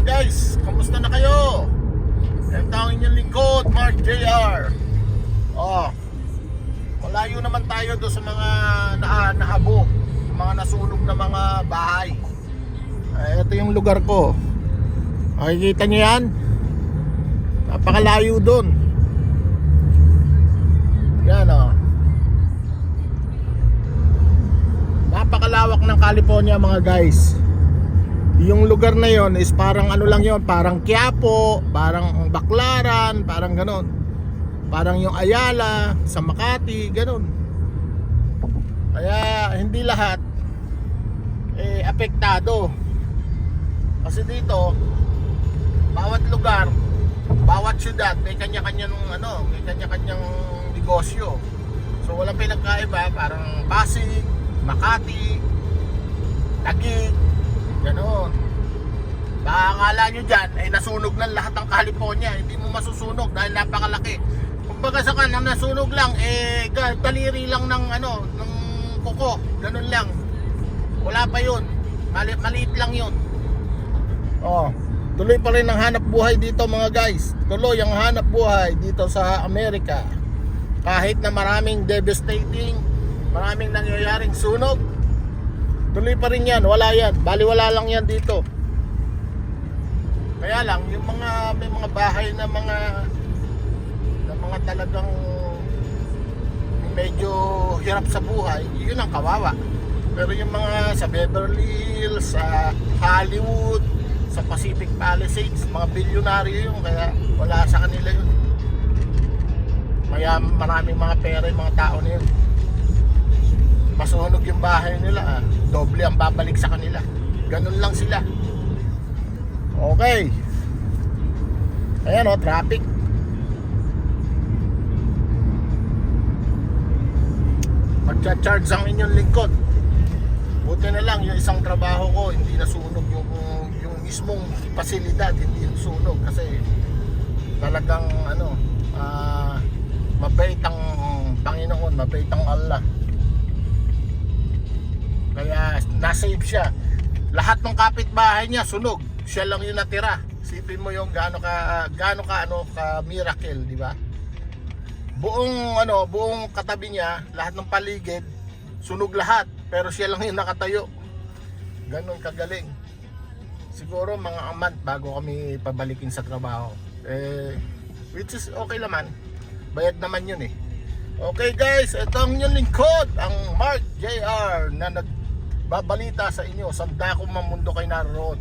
guys, kamusta na kayo? Ito ang inyong lingkod, Mark JR. Malayo naman tayo doon sa mga nahabo, mga nasunog na mga bahay. Ito yung lugar ko. Makikita nyo yan? Napakalayo doon. Yan napakalawak ng California mga guys. Yung lugar na yon is parang ano lang yon, parang Quiapo, parang Baclaran, parang ganon. Parang yung Ayala sa Makati, ganon. Kaya hindi lahat apektado. Kasi dito bawat lugar, bawat syudad may kanya-kanyang may kanya-kanyang negosyo. So walang pinagkaiba, parang Pasig, Makati, Taguig, ganon. Baka akala nyo dyan ay nasunog ng lahat ng California. Hindi mo masusunog dahil napakalaki. Kumbaga sa kanang nasunog lang daliri lang ng ng kuko, ganon lang. Wala pa yun, maliit lang yun. Tuloy pa rin ang hanap buhay dito mga guys. Tuloy ang hanap buhay dito sa Amerika. Kahit na maraming devastating, maraming nangyayaring sunog, tuloy pa rin yan, wala yan, baliwala lang yan dito. Kaya lang yung may mga bahay na mga talagang medyo hirap sa buhay, yun ang kawawa. Pero yung mga sa Beverly Hills, sa Hollywood, sa Pacific Palisades, mga bilyonaryo yun, kaya wala sa kanila yun. Kaya maraming mga pera yung mga tao na yun. Masunog yung bahay nila, doble ang babalik sa kanila. Ganun lang sila. Okay. Ayan traffic. Magcha-charge ang inyong lingkod. Buti na lang yung isang trabaho ko hindi nasunog, yung mismong pasilidad hindi nasunog kasi talagang mabait ang Panginoon, mabait ang Allah. Kaya nasave siya. Lahat ng kapitbahay niya sunog, siya lang yung natira. Sipin mo yung gaano ka miracle, di ba? Buong katabi niya, lahat ng paligid sunog lahat, pero siya lang yung nakatayo. Ganon kagaling. Siguro mga month bago kami pabalikin sa trabaho. Which is okay naman. Bayad naman yun Okay guys, ito ang inyong lingkod, ang Mark JR na nagbabalita sa inyo. Sanda kong mamundo kay naroon.